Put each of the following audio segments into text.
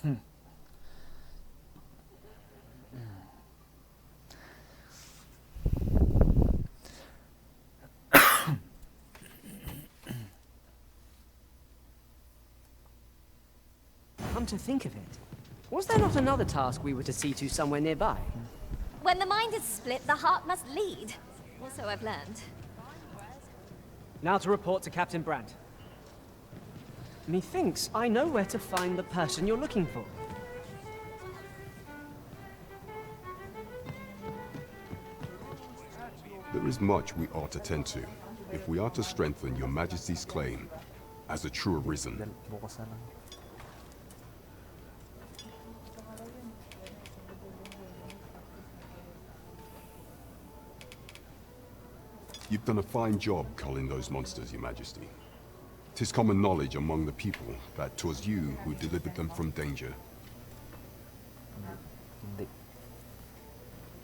Come to think of it, was there not another task we were to see to somewhere nearby? When the mind is split, the heart must lead. Or so I've learned. Now to report to Captain Brandt. Methinks I know where to find the person you're looking for. There is much we ought to tend to, if we are to strengthen your Majesty's claim as a true Arisen. You've done a fine job culling those monsters, Your Majesty. 'Tis common knowledge among the people that 'twas you who delivered them from danger.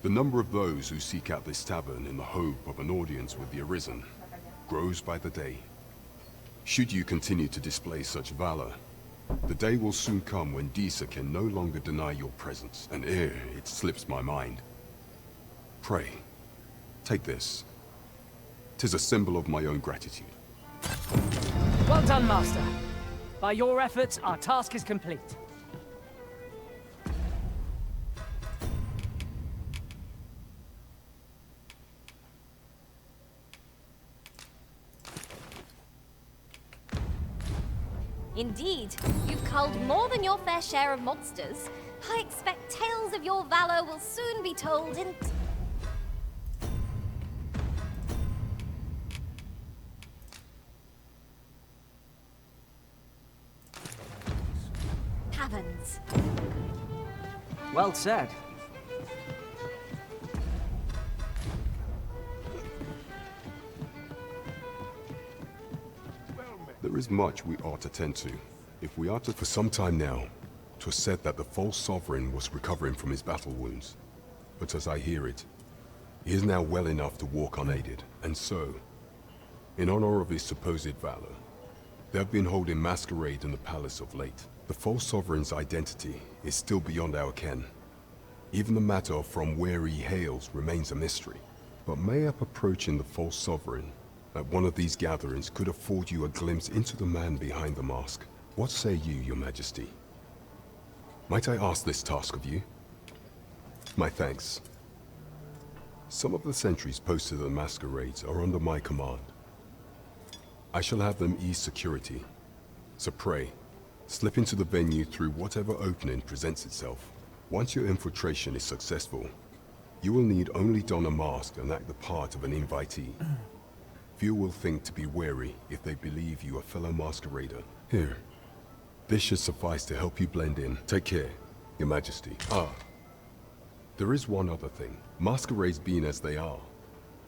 The number of those who seek out this tavern in the hope of an audience with the Arisen grows by the day. Should you continue to display such valor, the day will soon come when Disa can no longer deny your presence, and ere it slips my mind. Pray, take this. 'Tis a symbol of my own gratitude. Well done, Master. By your efforts, our task is complete. Indeed, you've culled more than your fair share of monsters. I expect tales of your valor will soon be told in... taverns. Well said. There is much we ought to tend to, if we are to. For some time now, 'twas said that the false sovereign was recovering from his battle wounds. But as I hear it, he is now well enough to walk unaided, and so, in honor of his supposed valor, they have been holding masquerade in the palace of late. The false sovereign's identity is still beyond our ken. Even the matter of from where he hails remains a mystery. But mayhap approaching the false sovereign at one of these gatherings could afford you a glimpse into the man behind the mask. What say you, Your Majesty? Might I ask this task of you? My thanks. Some of the sentries posted at the masquerades are under my command. I shall have them ease security. So pray, slip into the venue through whatever opening presents itself. Once your infiltration is successful, you will need only don a mask and act the part of an invitee. Few will think to be wary if they believe you a fellow masquerader. Here, this should suffice to help you blend in. Take care, Your Majesty. There is one other thing. Masquerades being as they are,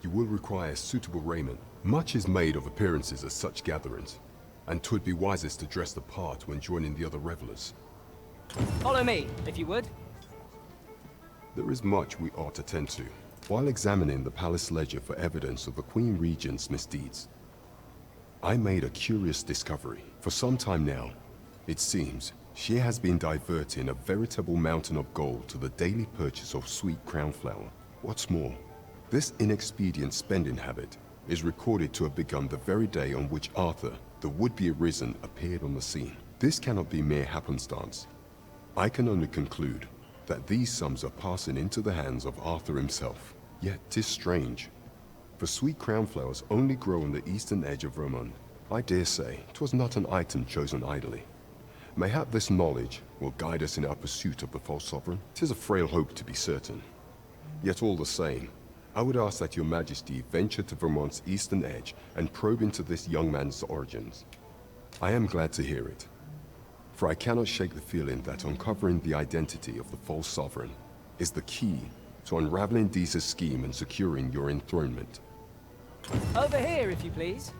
you will require suitable raiment. Much is made of appearances at such gatherings, and 'twould be wisest to dress the part when joining the other revelers. Follow me, if you would. There is much we ought to tend to. While examining the palace ledger for evidence of the Queen Regent's misdeeds, I made a curious discovery. For some time now, it seems, she has been diverting a veritable mountain of gold to the daily purchase of sweet crown flower. What's more, this inexpedient spending habit is recorded to have begun the very day on which Arthur, the would-be Arisen, appeared on the scene. This cannot be mere happenstance. I can only conclude that these sums are passing into the hands of Arthur himself. Yet 'tis strange, for sweet crown flowers only grow on the eastern edge of Vermund. I dare say 'twas not an item chosen idly. Mayhap this knowledge will guide us in our pursuit of the false sovereign. 'Tis a frail hope to be certain. Yet all the same, I would ask that Your Majesty venture to Vermont's eastern edge and probe into this young man's origins. I am glad to hear it, for I cannot shake the feeling that uncovering the identity of the false sovereign is the key to unraveling Disa's scheme and securing your enthronement. Over here, if you please.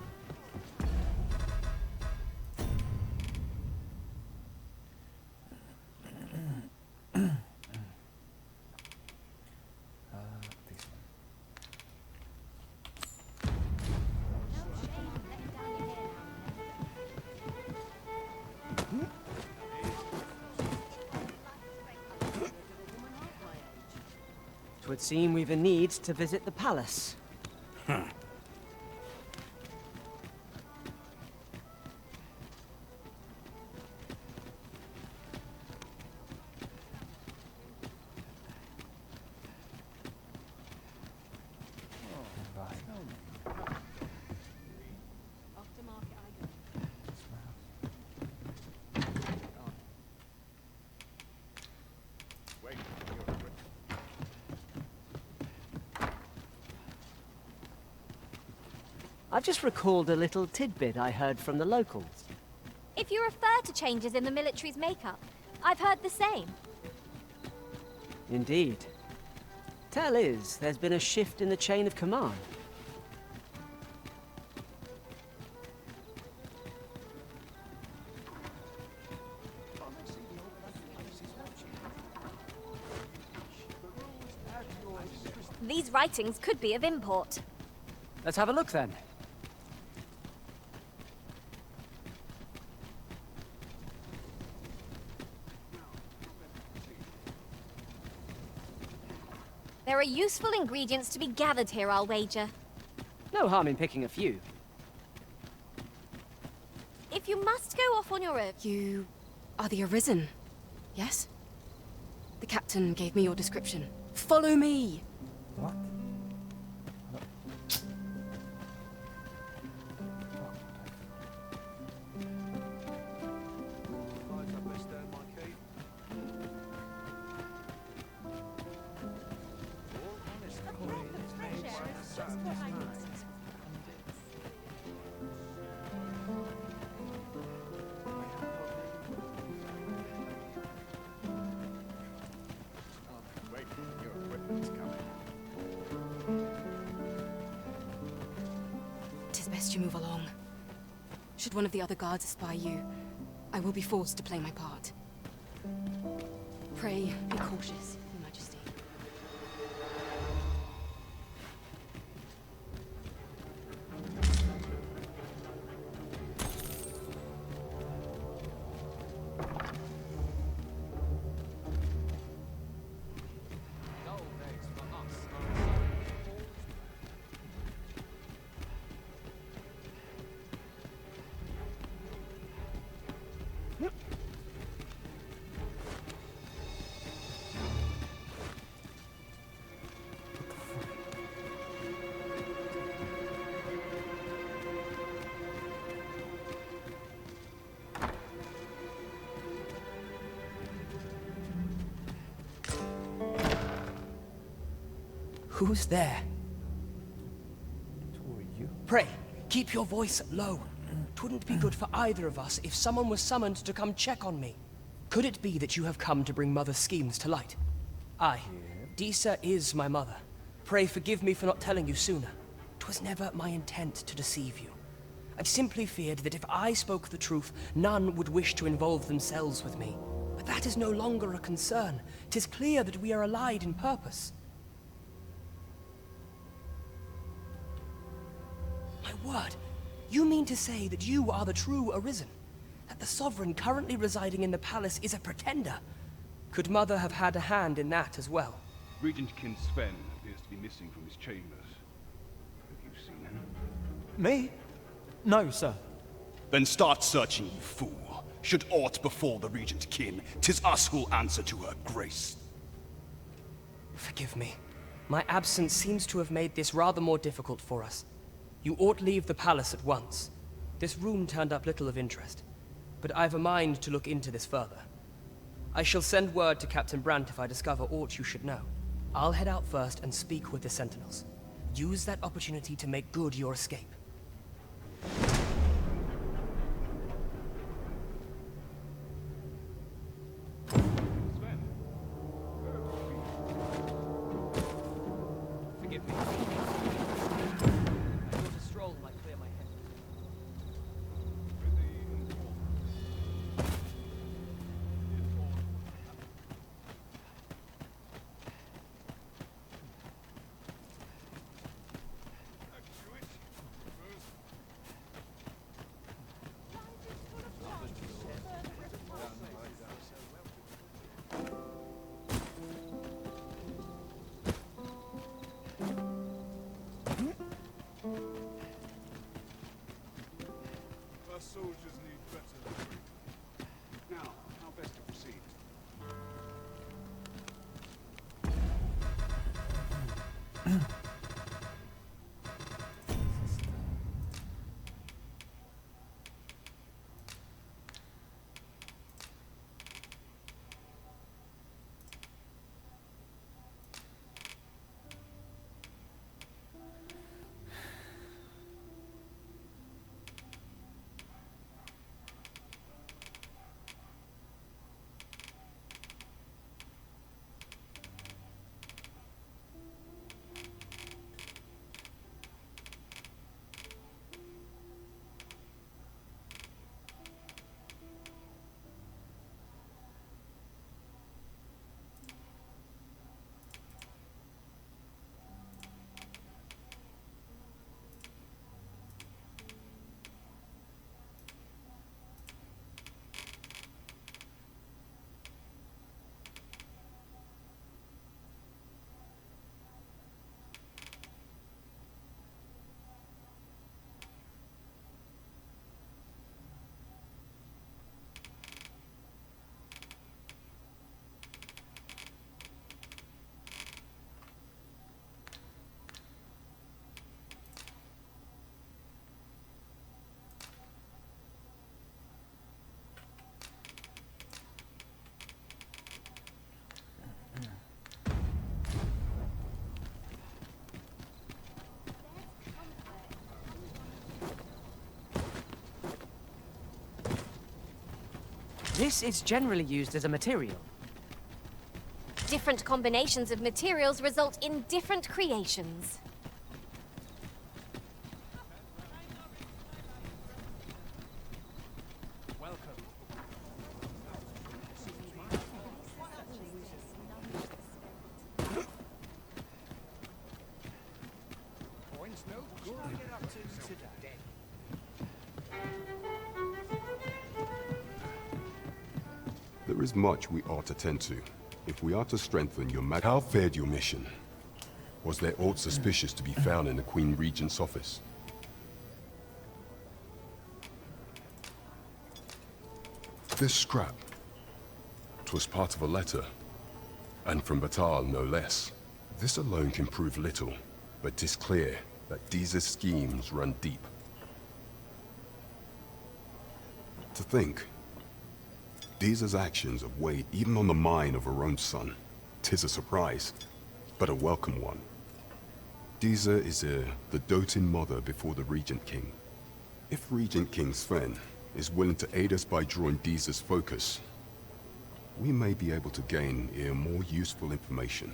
would seem we've a need to visit the palace. I've just recalled a little tidbit I heard from the locals. If you refer to changes in the military's makeup, I've heard the same. Indeed. Tell is, there's been a shift in the chain of command. These writings could be of import. Let's have a look then. There are useful ingredients to be gathered here, I'll wager. No harm in picking a few. If you must go off on your own... You are the Arisen, yes? The captain gave me your description. Follow me! What? Tis best you move along. Should one of the other guards espy you, I will be forced to play my part. Pray, be cautious, Your Majesty. Who's there? Who are you? Pray, keep your voice low. Twouldn't be good for either of us if someone was summoned to come check on me. Could it be that you have come to bring Mother's schemes to light? Aye, Disa is my mother. Pray forgive me for not telling you sooner. 'Twas never my intent to deceive you. I've simply feared that if I spoke the truth, none would wish to involve themselves with me. But that is no longer a concern. 'Tis clear that we are allied in purpose. My word, you mean to say that you are the true Arisen? That the Sovereign currently residing in the palace is a pretender? Could Mother have had a hand in that as well? Regent Kin Sven appears to be missing from his chambers. Have you seen him? Me? No, sir. Then start searching, you fool. Should aught befall the Regent Kin, 'tis us who'll answer to her grace. Forgive me. My absence seems to have made this rather more difficult for us. You ought leave the palace at once. This room turned up little of interest, but I've a mind to look into this further. I shall send word to Captain Brandt if I discover aught you should know. I'll head out first and speak with the Sentinels. Use that opportunity to make good your escape. Sven? Forgive me. I thought a stroll might clear my head. This is generally used as a material. Different combinations of materials result in different creations. There is much we ought to tend to. If we are to strengthen your How fared your mission? Was there aught suspicious to be found in the Queen Regent's office? This scrap. 'Twas part of a letter. And from Batal, no less. This alone can prove little, but 'tis clear that Deeza's schemes run deep. To think, Deeza's actions have weighed even on the mind of her own son. 'Tis a surprise, but a welcome one. Deeza is the doting mother before the Regent King. If Regent King Sven is willing to aid us by drawing Deeza's focus, we may be able to gain more useful information.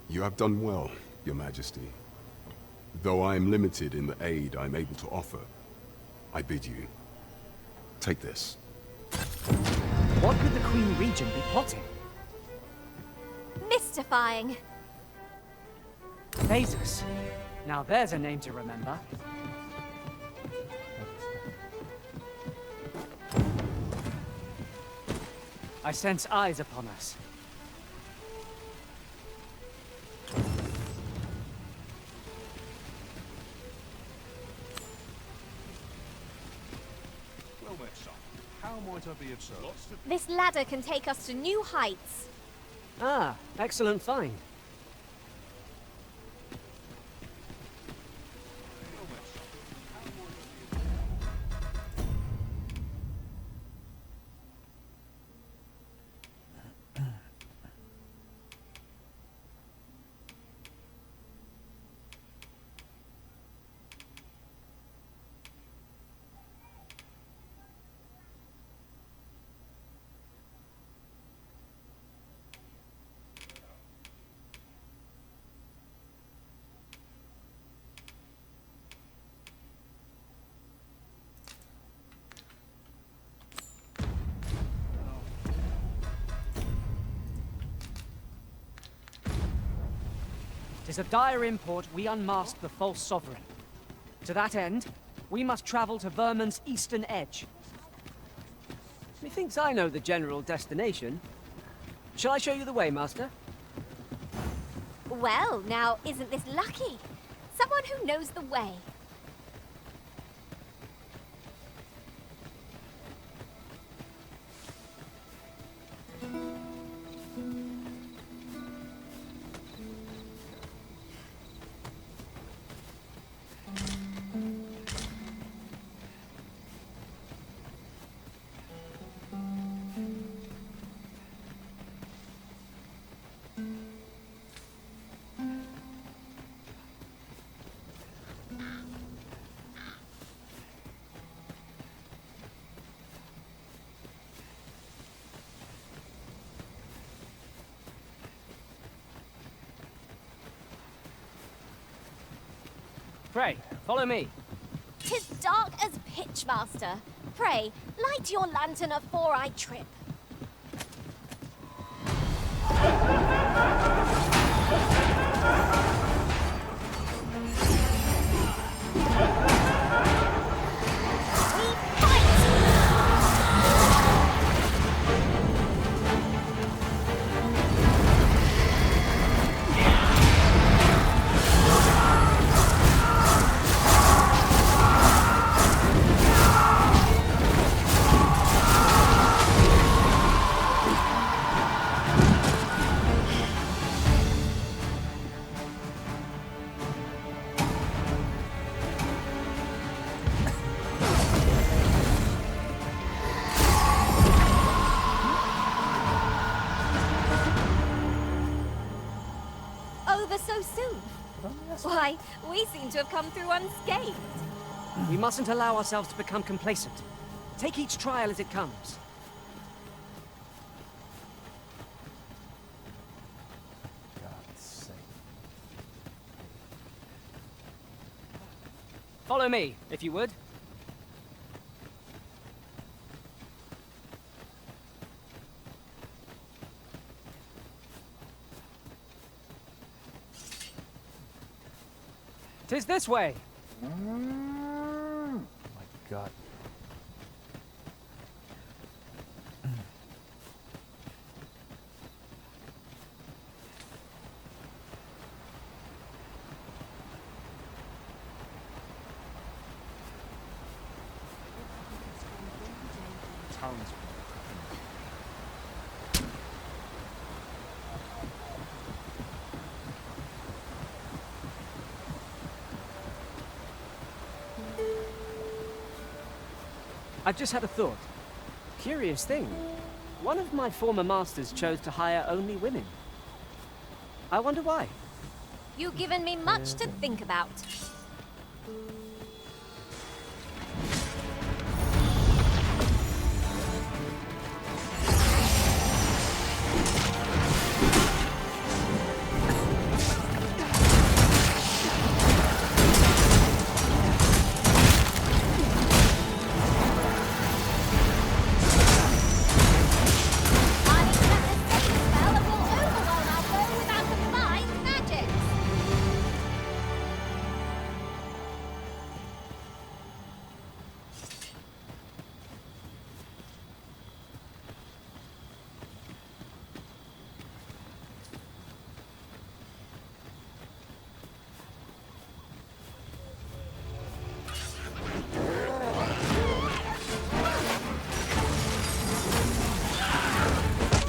You have done well, Your Majesty. Though I am limited in the aid I am able to offer, I bid you, take this. What could the Queen Regent be plotting? Mystifying. Thasus. Now there's a name to remember. I sense eyes upon us. Well met, son. How might I be of service? This ladder can take us to new heights. Ah, excellent find. It is of dire import we unmask the false sovereign. To that end, we must travel to Vermin's eastern edge. Methinks I know the general destination. Shall I show you the way, Master? Well, now, isn't this lucky? Someone who knows the way. Pray, follow me. 'Tis dark as pitch, master. Pray, light your lantern afore I trip. Over so soon? Why, we seem to have come through unscathed. We mustn't allow ourselves to become complacent. Take each trial as it comes. God's sake. Follow me, if you would. "'Tis this way. Oh my God. Townspeople. I've just had a thought. Curious thing. One of my former masters chose to hire only women. I wonder why. You've given me much to think about. I expect this second spell will overwhelm our foe with our combined magics.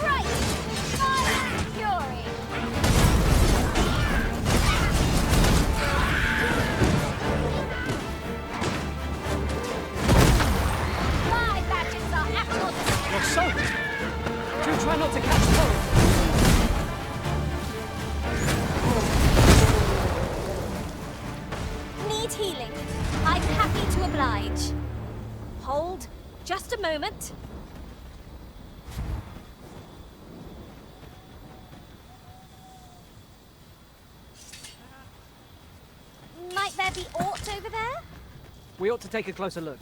Right! Fire and fury! My magics are at your disposal. You're soaked. Do try not to catch cold. Need healing. I'm happy to oblige. Hold just a moment. Might there be aught over there? We ought to take a closer look.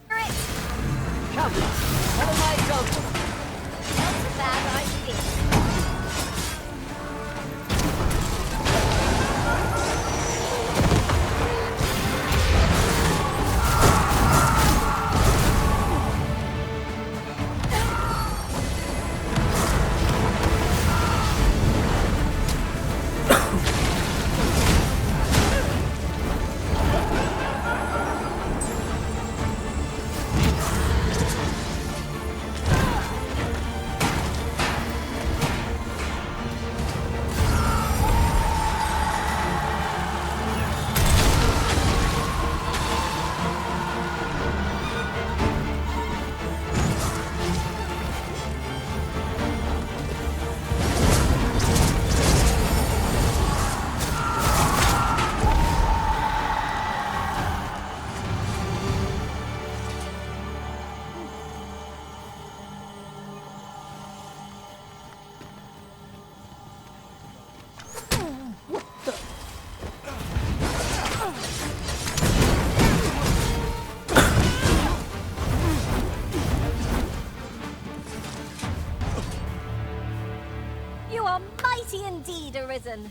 Spirit, Come, follow my example. not a bad idea. are mighty indeed, Arisen.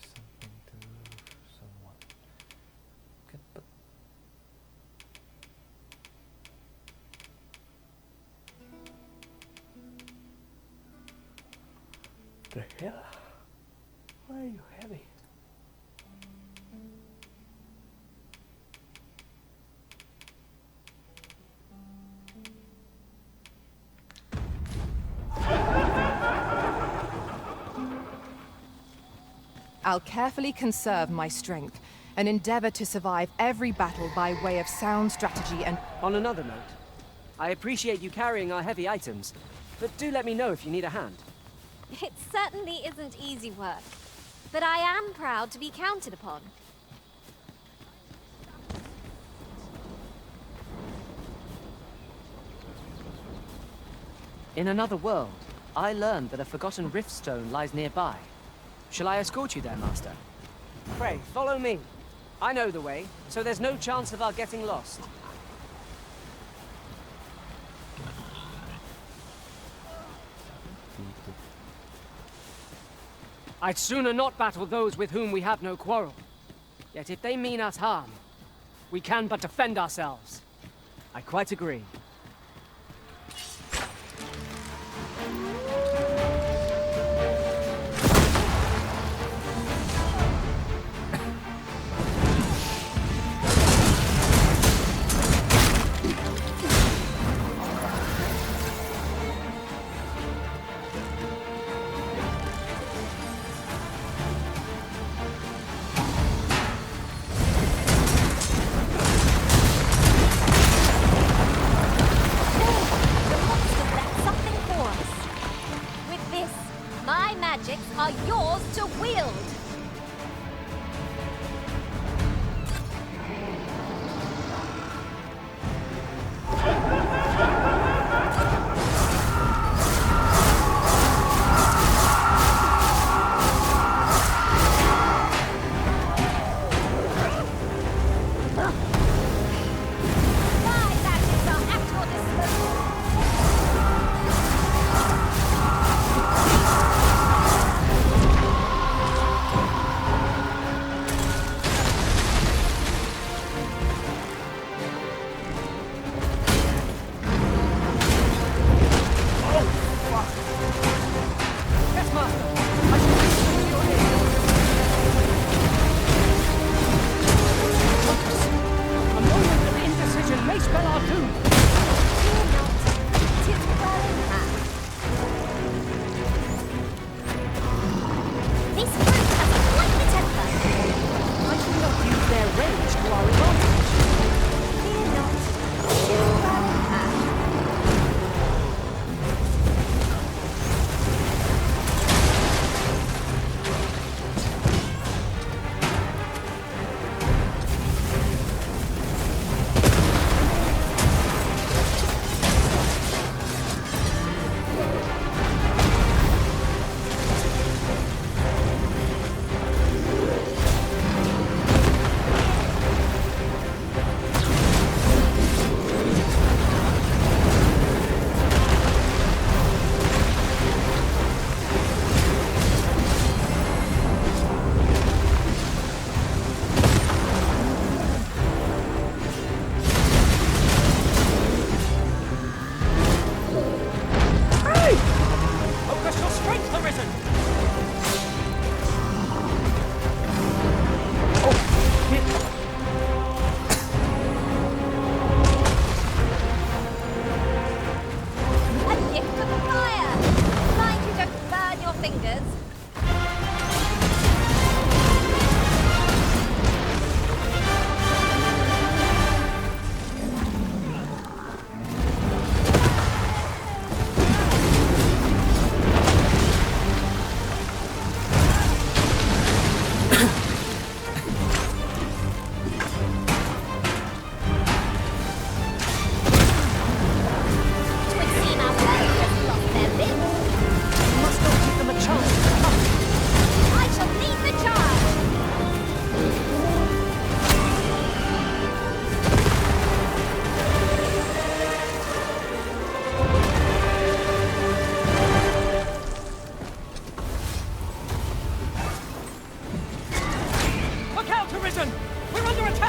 Something to someone. Okay, but the hell? Why are you heavy? I'll carefully conserve my strength and endeavor to survive every battle by way of sound strategy and... On another note, I appreciate you carrying our heavy items, but do let me know if you need a hand. It certainly isn't easy work, but I am proud to be counted upon. In another world, I learned that a forgotten rift stone lies nearby. Shall I escort you there, Master? Pray, follow me. I know the way, so there's no chance of our getting lost. I'd sooner not battle those with whom we have no quarrel. Yet if they mean us harm, we can but defend ourselves. I quite agree.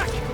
Attack!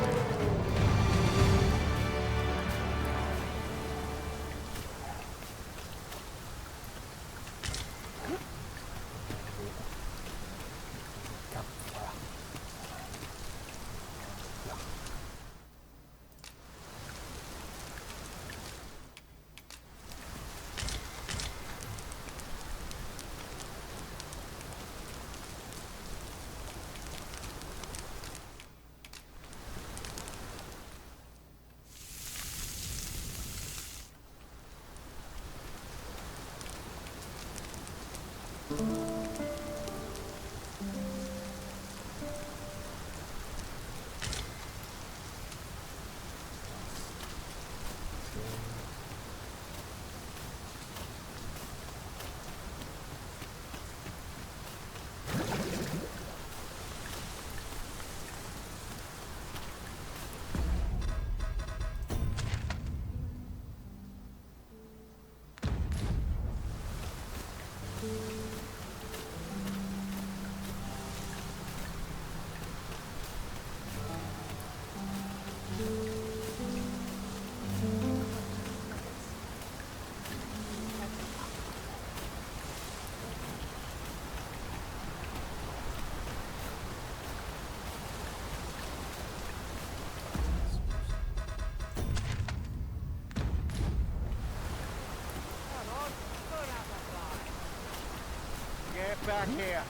Back here.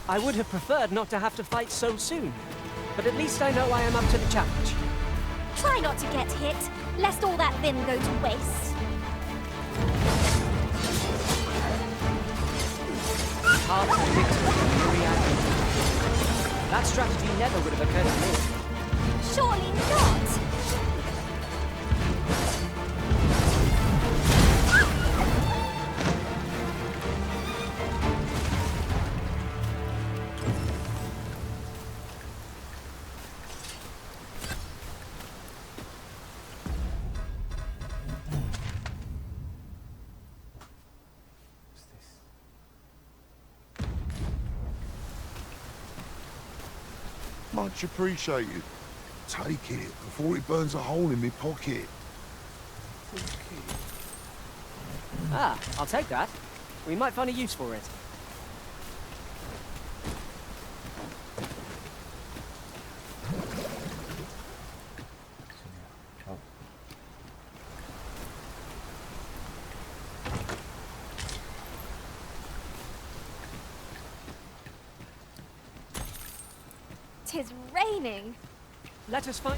I would have preferred not to have to fight so soon, but at least I know I am up to the challenge. Try not to get hit, lest all that vim go to waste. Half the victory in reality. That strategy never would have occurred to me. Surely not! Much appreciated. Take it before it burns a hole in my pocket. Ah, I'll take that. We might find a use for it. Tis raining. Let us find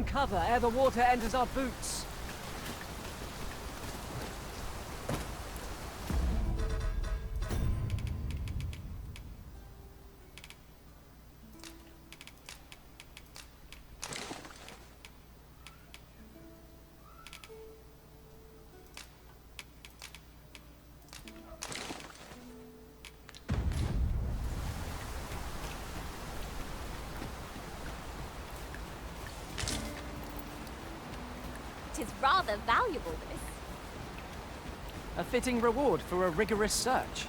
cover ere the water enters our boots. Tis rather valuable, this. A fitting reward for a rigorous search.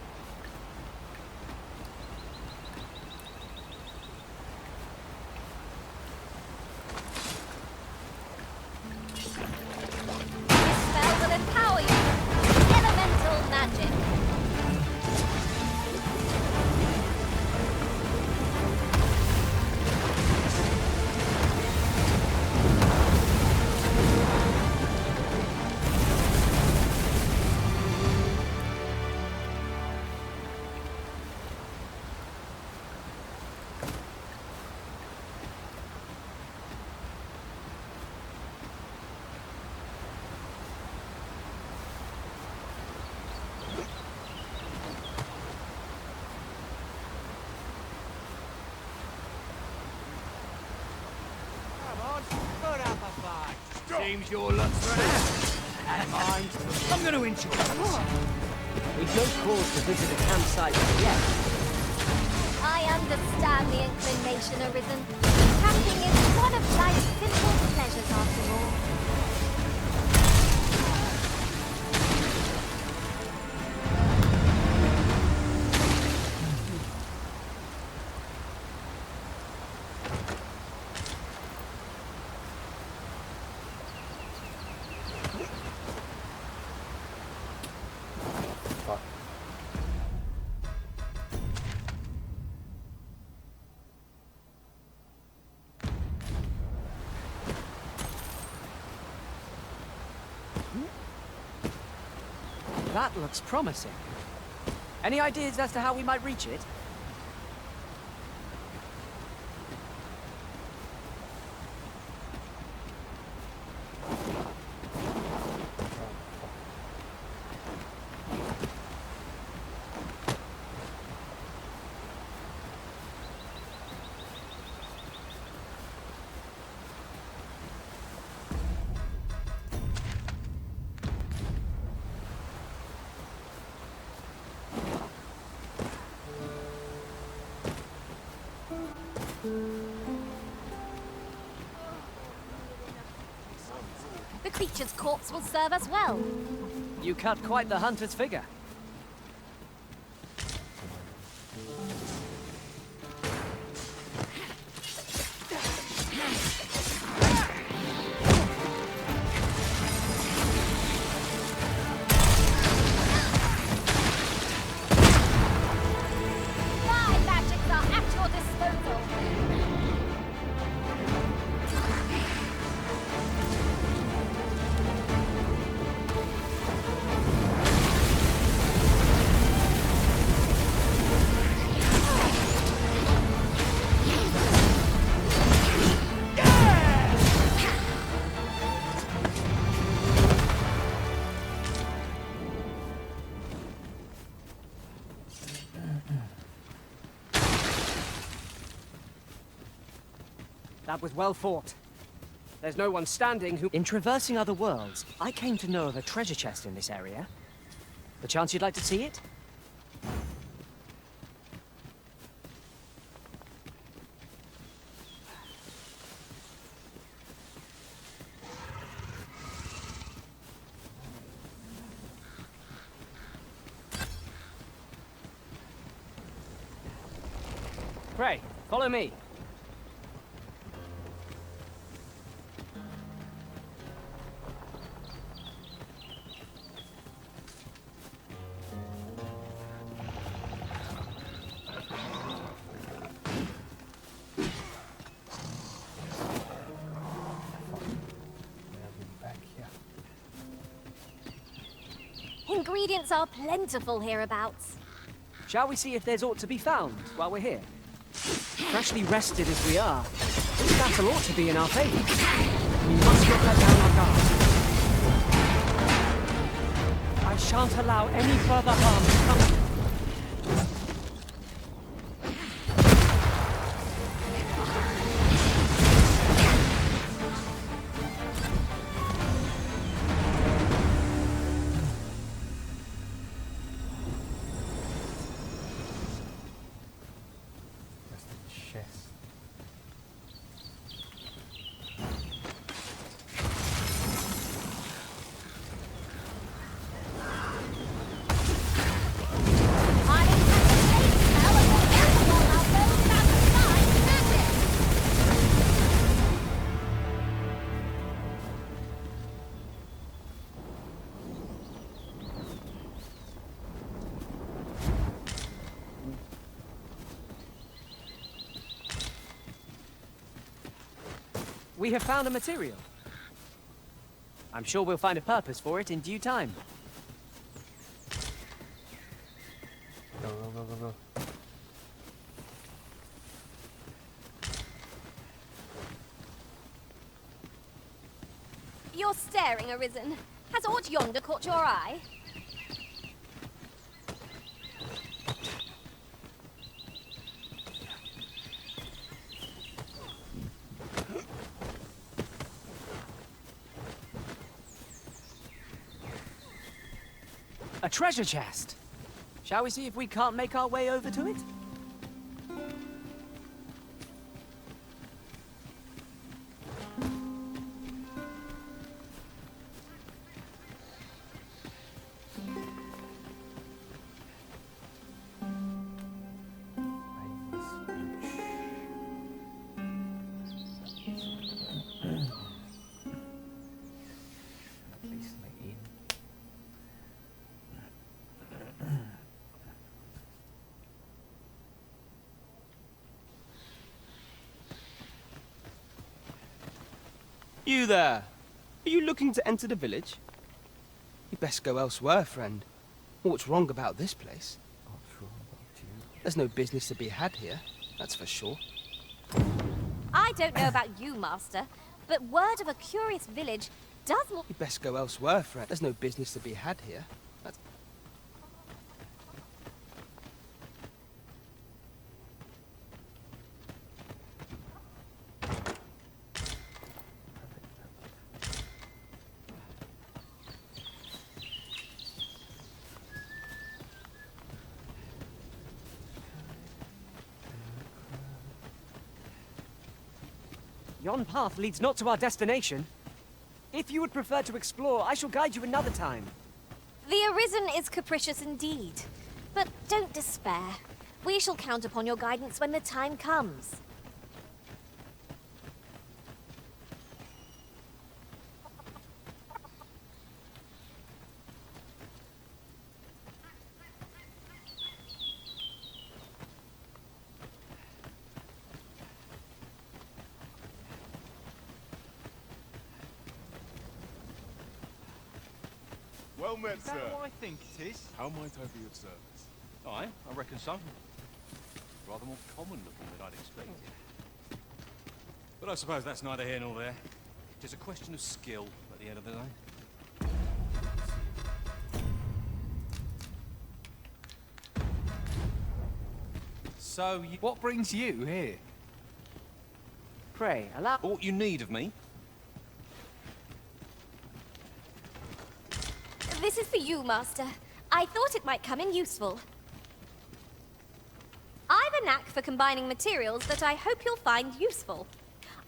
This spell will empower you. Elemental magic. Seems your luck's run out. Never mind. I'm going to introduce you. We've no cause to visit a campsite yet. I understand the inclination arisen. Camping is one of life's simple pleasures after all. That looks promising. Any ideas as to how we might reach it? The creature's corpse will serve us well. You cut quite the hunter's figure. My magics are at your disposal. That was well fought. There's no one standing who... In traversing other worlds, I came to know of a treasure chest in this area. The chance you'd like to see it? Pray, follow me. Ingredients are plentiful hereabouts. Shall we see if there's aught to be found while we're here? Freshly rested as we are, this battle ought to be in our favor. We must not let down our guard. I shan't allow any further harm to come. We have found a material. I'm sure we'll find a purpose for it in due time. Go, go, go, go, go. You're staring, Arisen. Has aught yonder caught your eye? A treasure chest. Shall we see if we can't make our way over to it? You there! Are you looking to enter the village? You best go elsewhere, friend. What's wrong about this place? What's wrong about you? There's no business to be had here, that's for sure. I don't know about you, Master, but word of a curious village does more. You'd best go elsewhere, friend. There's no business to be had here. That's... Yon path leads not to our destination. If you would prefer to explore, I shall guide you another time. The Arisen is capricious indeed. But don't despair. We shall count upon your guidance when the time comes. Well met, Is that what I think it is? How might I be of service? Aye, I reckon so. Rather more common looking than I'd expected. But I suppose that's neither here nor there. It's a question of skill at the end of the day. So, what brings you here? Pray, allow... Aught you need of me? This is for you, Master. I thought it might come in useful. I've a knack for combining materials that I hope you'll find useful.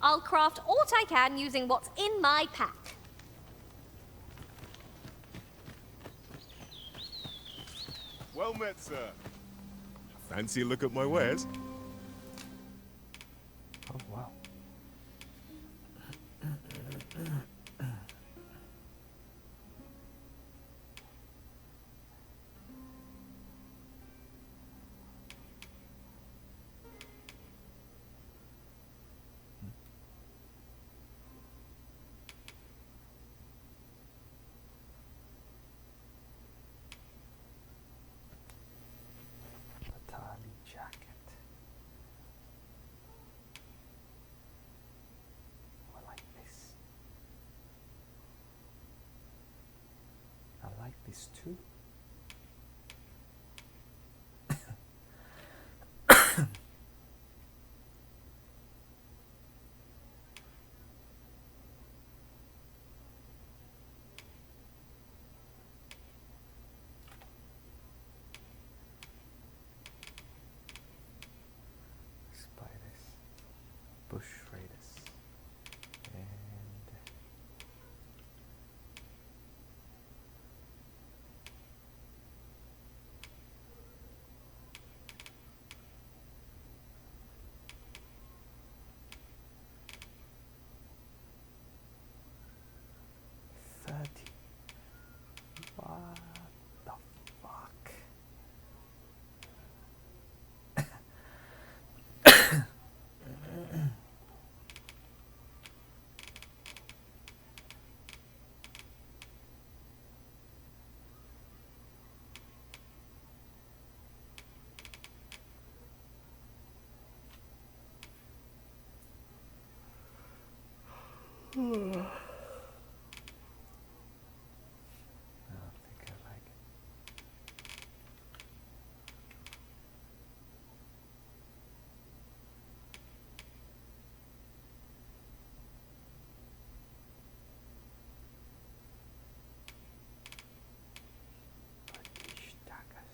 I'll craft aught I can using what's in my pack. Well met, sir. Fancy a look at my wares? Oh, wow. Batali jacket. I like this. I like this too. Spiders, bush raiders, and what the fuck? I don't think I like it. British daggers.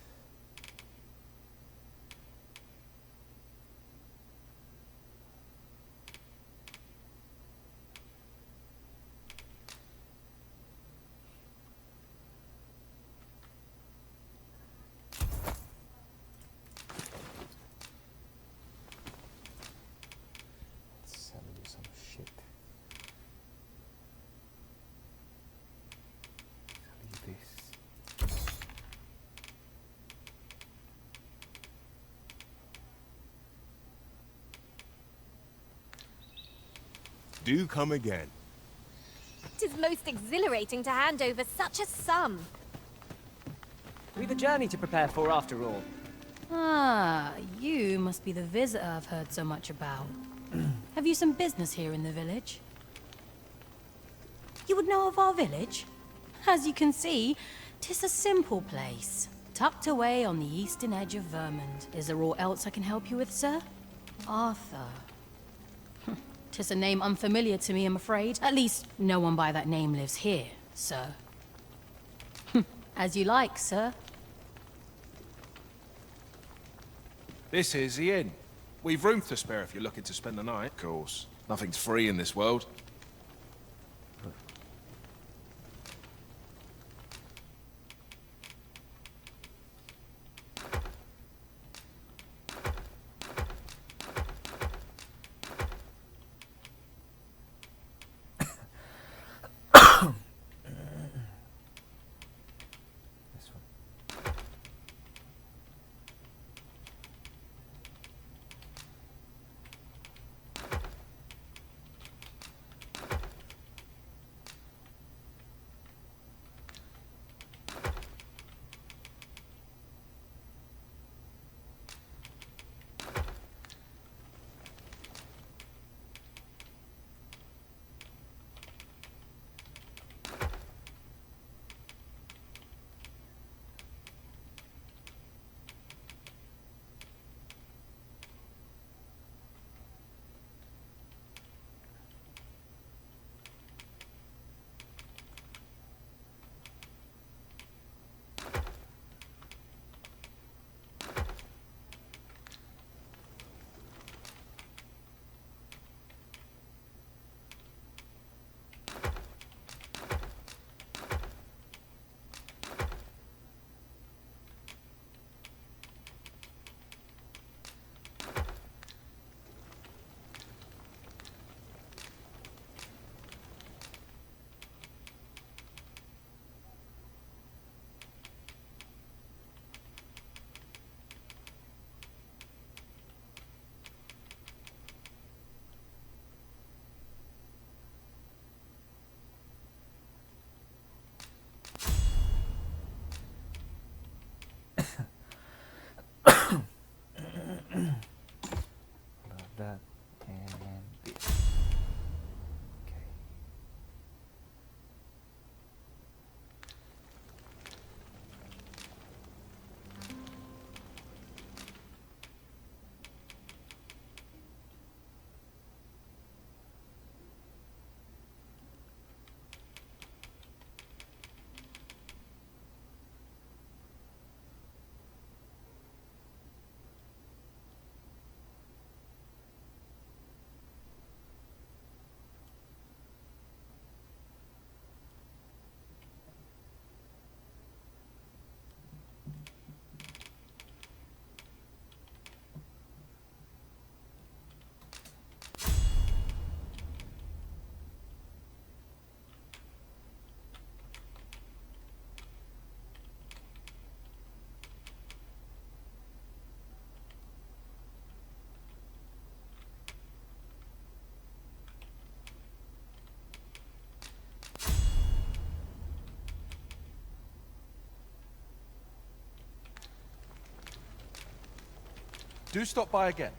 Let's sell you some shit. Sell you this. Do come again. 'Tis most exhilarating to hand over such a sum. We the journey to prepare for after all. Ah, you must be the visitor I've heard so much about. Have you some business here in the village? You would know of our village? As you can see, 'tis a simple place, tucked away on the eastern edge of Vermund. Is there aught else I can help you with, sir? Arthur. 'Tis a name unfamiliar to me, I'm afraid. At least, no one by that name lives here, sir. As you like, sir. This is the inn. We've room to spare if you're looking to spend the night. Of course. Nothing's free in this world. That and this. Okay. Do stop by again.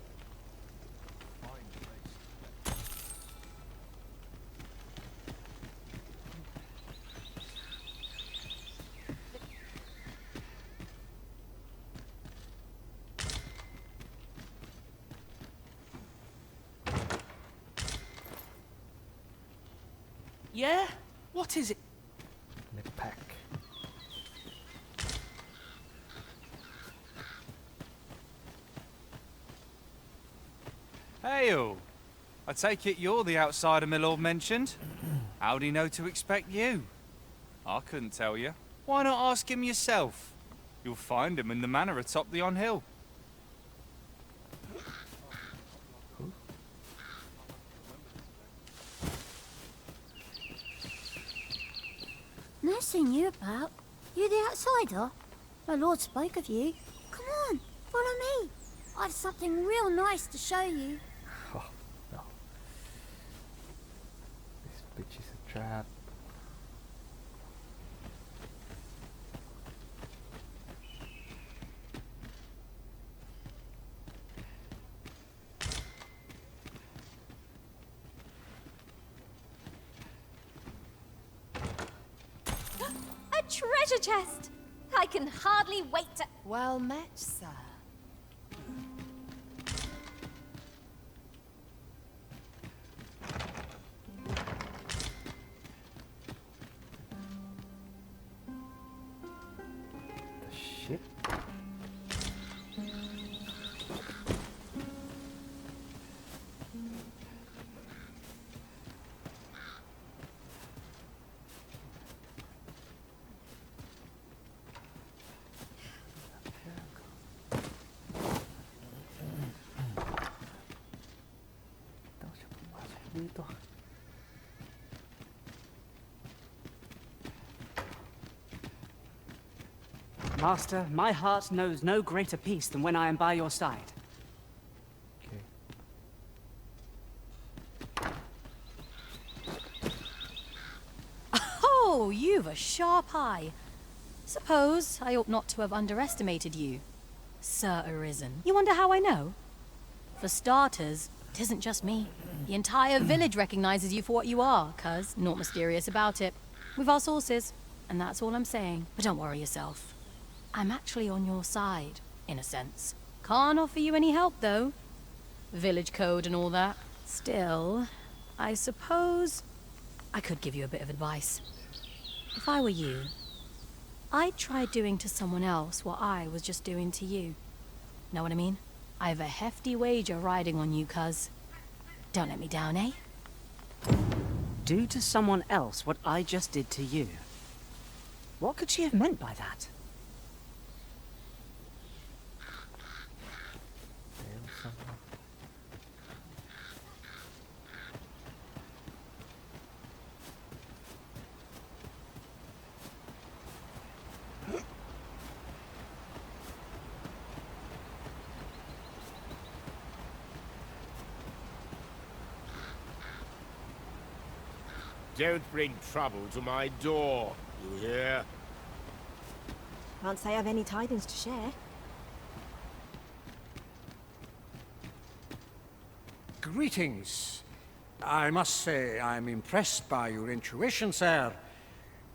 Yeah? What is it? Let me pack. Hail! I take it you're the outsider my lord mentioned? How'd he know to expect you? I couldn't tell you. Why not ask him yourself? You'll find him in the manor atop the on hill. No seen you about. You the outsider? My lord spoke of you. Come on, follow me. I've something real nice to show you. Oh, no. This bitch is a trap. treasure chest! I can hardly wait to... Well met, sir. Shit. Master, my heart knows no greater peace than when I am by your side. Oh, you've a sharp eye. Suppose I ought not to have underestimated you, Sir Arisen. You wonder how I know? For starters, it isn't just me. The entire village recognizes you for what you are, cuz naught mysterious about it. We've our sources, and that's all I'm saying. But don't worry yourself. I'm actually on your side, in a sense. Can't offer you any help, though. Village code and all that. Still, I suppose I could give you a bit of advice. If I were you, I'd try doing to someone else what I was just doing to you. Know what I mean? I have a hefty wager riding on you, cuz. Don't let me down, eh? Do to someone else what I just did to you. What could she have meant by that? Don't bring trouble to my door, you hear? Can't say I've any tidings to share. Greetings. I must say I'm impressed by your intuition, sir.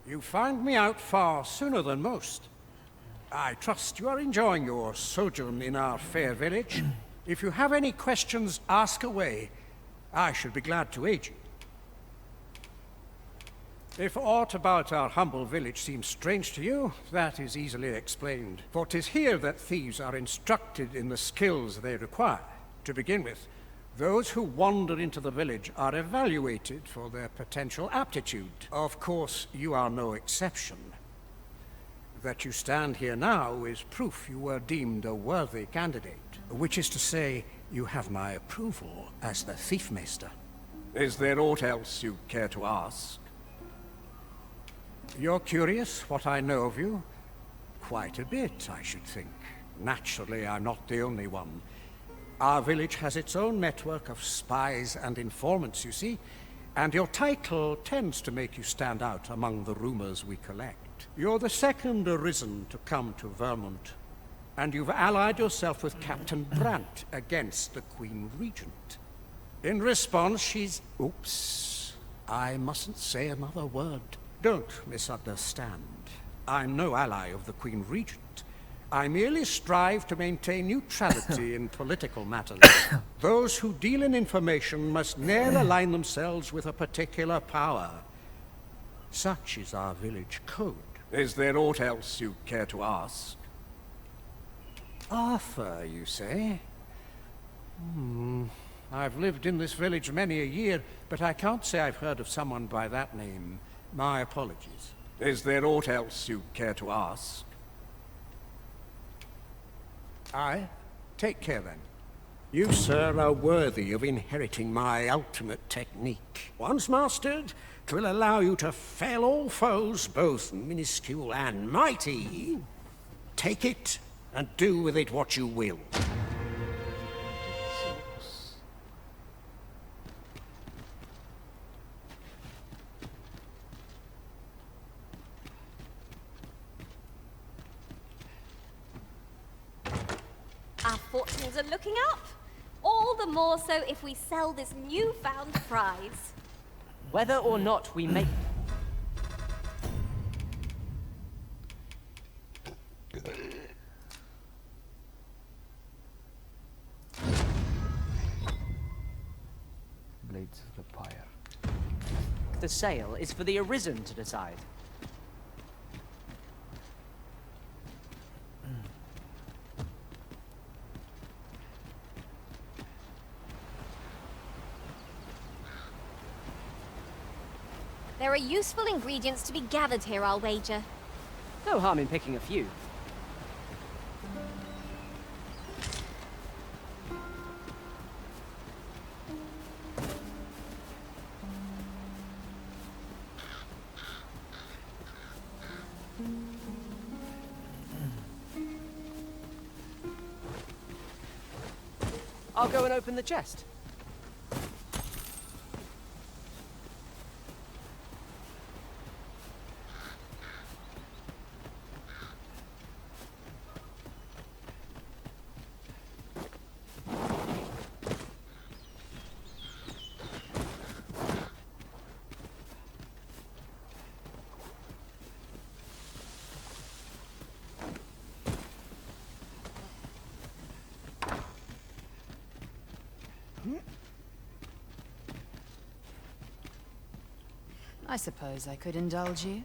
You found me out far sooner than most. I trust you are enjoying your sojourn in our fair village. If you have any questions, ask away. I should be glad to aid you. If aught about our humble village seems strange to you, that is easily explained. For 'tis here that thieves are instructed in the skills they require. To begin with, those who wander into the village are evaluated for their potential aptitude. Of course, you are no exception. That you stand here now is proof you were deemed a worthy candidate. Which is to say, you have my approval as the Thiefmeister. Is there aught else you care to ask? You're curious what I know of you? Quite a bit, I should think. Naturally, I'm not the only one. Our village has its own network of spies and informants, you see, and your title tends to make you stand out among the rumors we collect. You're the second Arisen to come to Vermont, and you've allied yourself with Captain Brandt against the Queen Regent. In response, she's... Oops. I mustn't say another word. Don't misunderstand. I'm no ally of the Queen Regent. I merely strive to maintain neutrality in political matters. Those who deal in information must ne'er align themselves with a particular power. Such is our village code. Is there aught else you care to ask? Arthur, you say? I've lived in this village many a year, but I can't say I've heard of someone by that name. My apologies. Is there aught else you care to ask? Aye. Take care, then. You, sir, are worthy of inheriting my ultimate technique. Once mastered, 'twill allow you to fell all foes, both minuscule and mighty. Take it, and do with it what you will. Our fortunes are looking up. All the more so if we sell this newfound prize. Whether or not we make... decides the pyre. The sale is for the Arisen to decide. There are useful ingredients to be gathered here, I'll wager. No harm in picking a few. I'll go and open the chest. I suppose I could indulge you.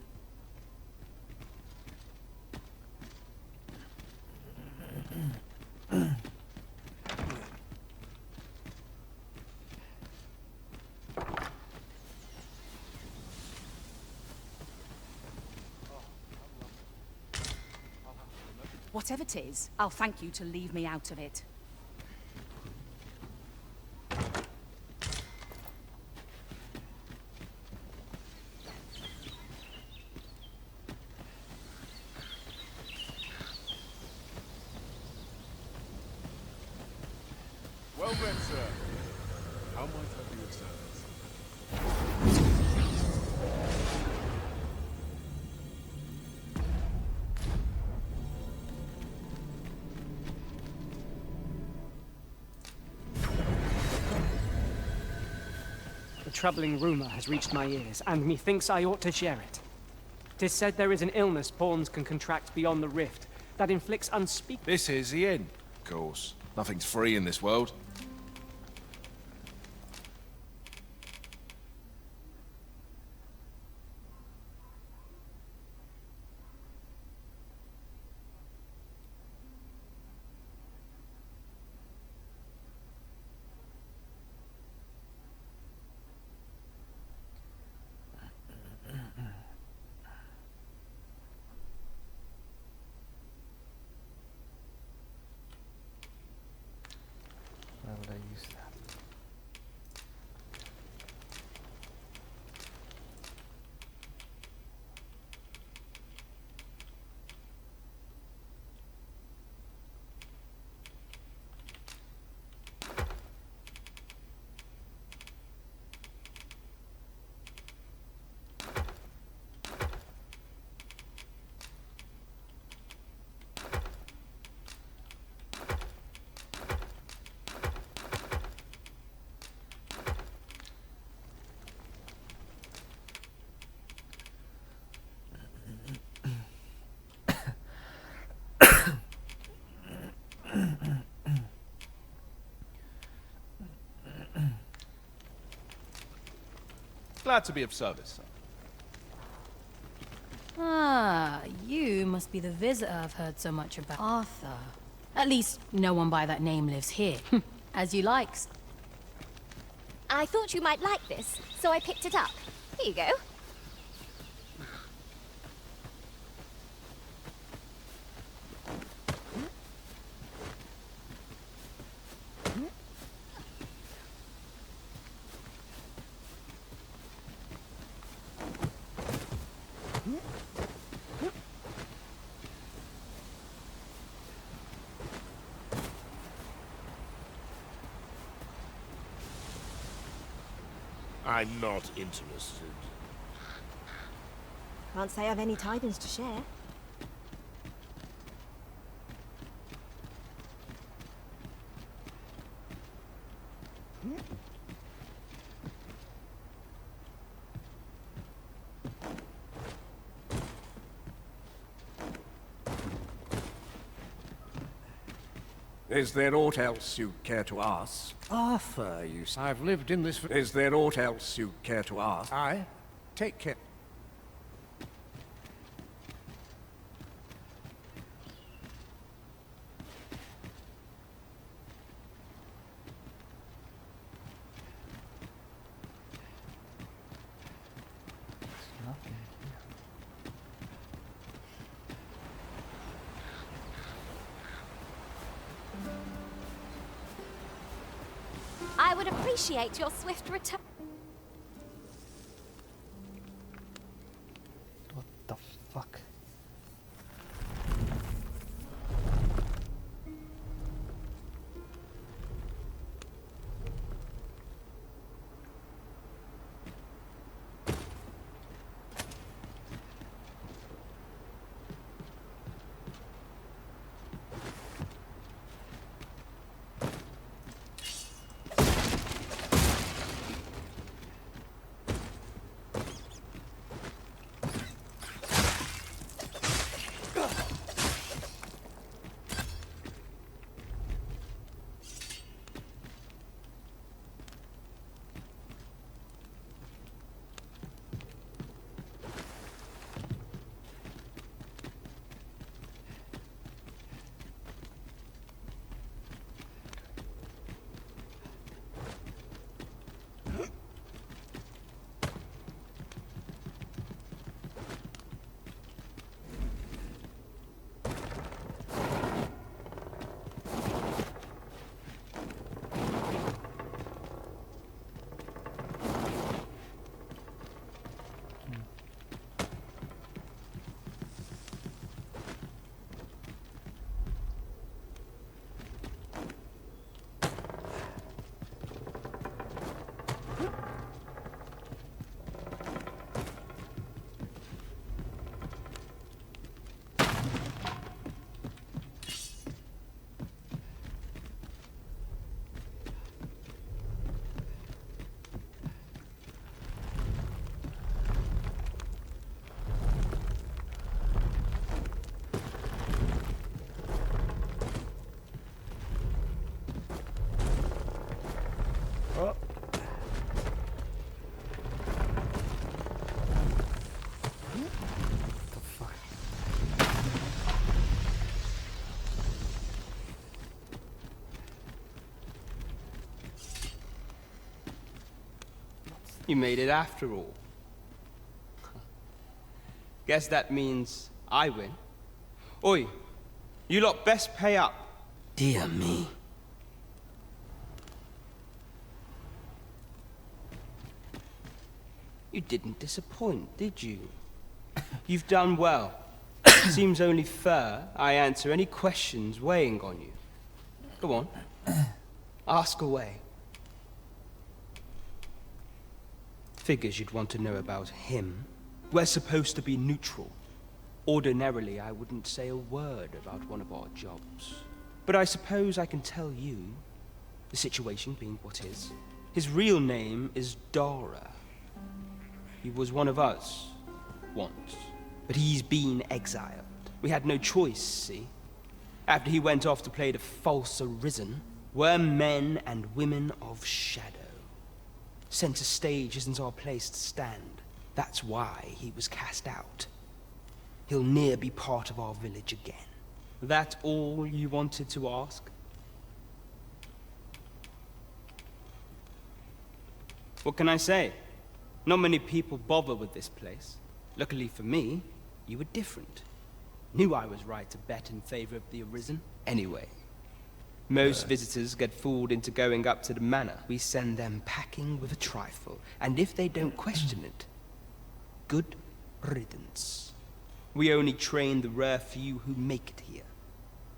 Whatever it is, I'll thank you to leave me out of it. Well read, sir. How might I be of service? A troubling rumor has reached my ears, and methinks I ought to share it. 'Tis said there is an illness pawns can contract beyond the rift that inflicts unspeakable. This is the inn. Of course. Nothing's free in this world. Where would I use that? Glad to be of service, sir. Ah, you must be the visitor I've heard so much about. Arthur. At least, no one by that name lives here. As you like. I thought you might like this, so I picked it up. Here you go. I'm not interested. Can't say I've any tidings to share. Is there aught else you care to ask? Arthur, you say. I've lived in this... Is there aught else you care to ask? Aye. Take care. I would appreciate your swift return. What the fuck? You made it after all. Guess that means I win. Oi, you lot best pay up. Dear me. You didn't disappoint, did you? You've done well. Seems only fair I answer any questions weighing on you. Go on. Ask away. Figures you'd want to know about him. We're supposed to be neutral. Ordinarily, I wouldn't say a word about one of our jobs. But I suppose I can tell you, the situation being what is. His real name is Dara. He was one of us, once. But he's been exiled. We had no choice, see? After he went off to play the false arisen, we're men and women of shadow. Center stage isn't our place to stand. That's why he was cast out. He'll ne'er be part of our village again. That all you wanted to ask? What can I say? Not many people bother with this place. Luckily for me, you were different. Knew I was right to bet in favor of the Arisen. Anyway, most visitors get fooled into going up to the manor. We send them packing with a trifle, and if they don't question it, good riddance. We only train the rare few who make it here.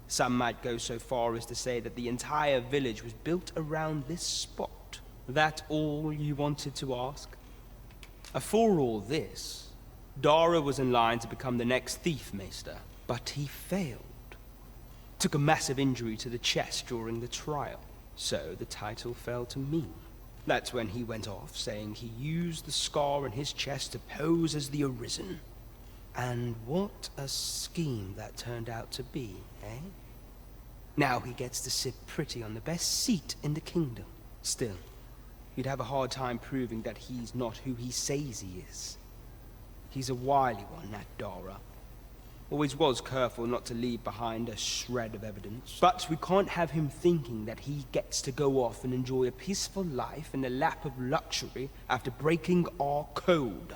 Some might go so far as to say that the entire village was built around this spot. That all you wanted to ask? For all this, Dara was in line to become the next thief maester, but he failed. Took a massive injury to the chest during the trial, so the title fell to me. That's when he went off, saying he used the scar on his chest to pose as the Arisen. And what a scheme that turned out to be, eh? Now he gets to sit pretty on the best seat in the kingdom. Still, you'd have a hard time proving that he's not who he says he is. He's a wily one, that Dara. Always was careful not to leave behind a shred of evidence. But we can't have him thinking that he gets to go off and enjoy a peaceful life in the lap of luxury after breaking our code.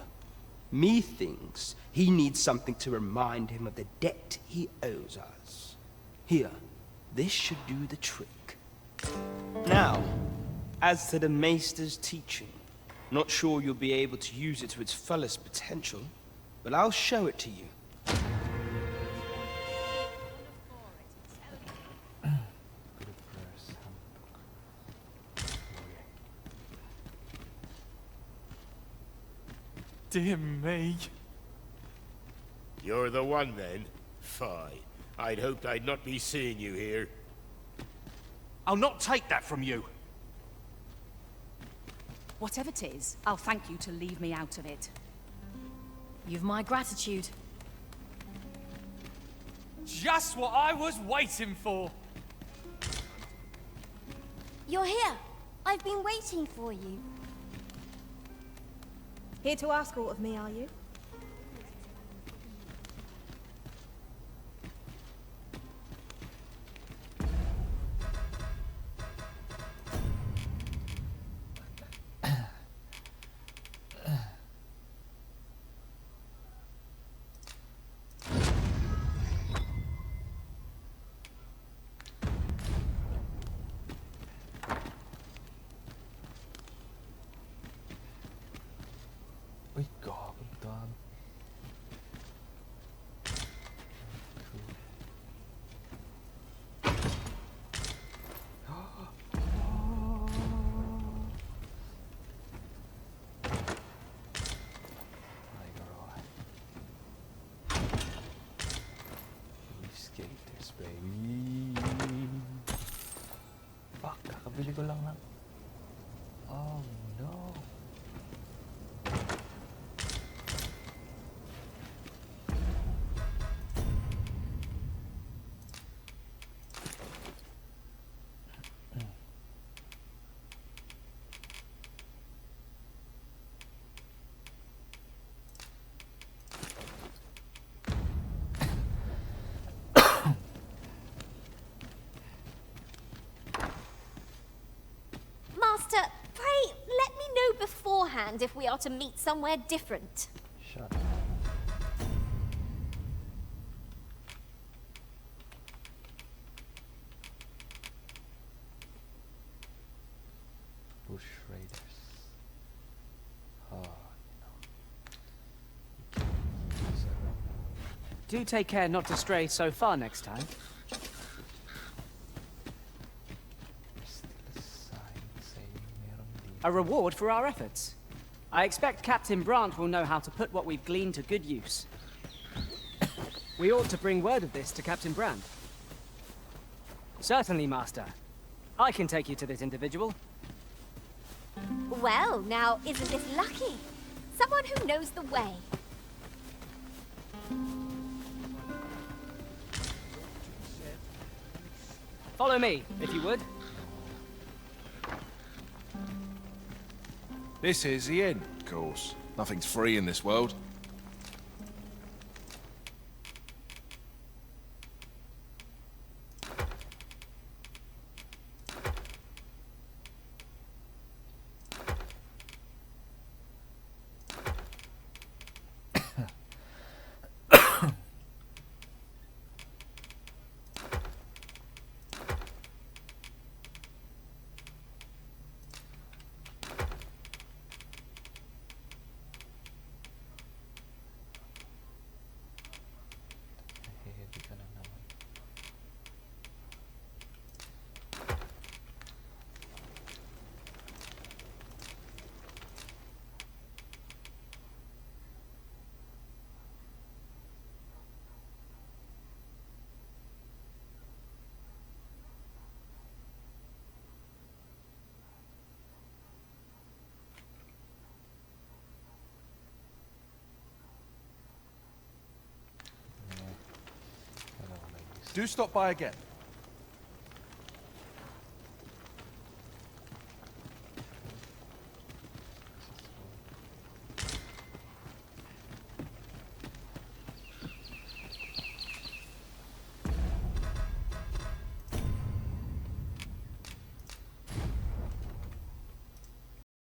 Methinks he needs something to remind him of the debt he owes us. Here, this should do the trick. Now, as to the Maester's teaching, not sure you'll be able to use it to its fullest potential, but I'll show it to you. Dear me. You're the one, then? Fine. I'd hoped I'd not be seeing you here. I'll not take that from you. Whatever it is, I'll thank you to leave me out of it. You've my gratitude. Just what I was waiting for. You're here. I've been waiting for you. Here to ask aught of me, are you? Uy, gagawin. Skaters, baby. Fuck, kakabili ko lang ng... Oh no. Master, pray let me know beforehand if we are to meet somewhere different. Shut up. Bush raiders. Oh, no. Do take care not to stray so far next time. A reward for our efforts. I expect Captain Brandt will know how to put what we've gleaned to good use. We ought to bring word of this to Captain Brandt. Certainly, Master. I can take you to this individual. Well, now, isn't this lucky? Someone who knows the way. Follow me, if you would. This is the inn. Of course. Nothing's free in this world. Do stop by again.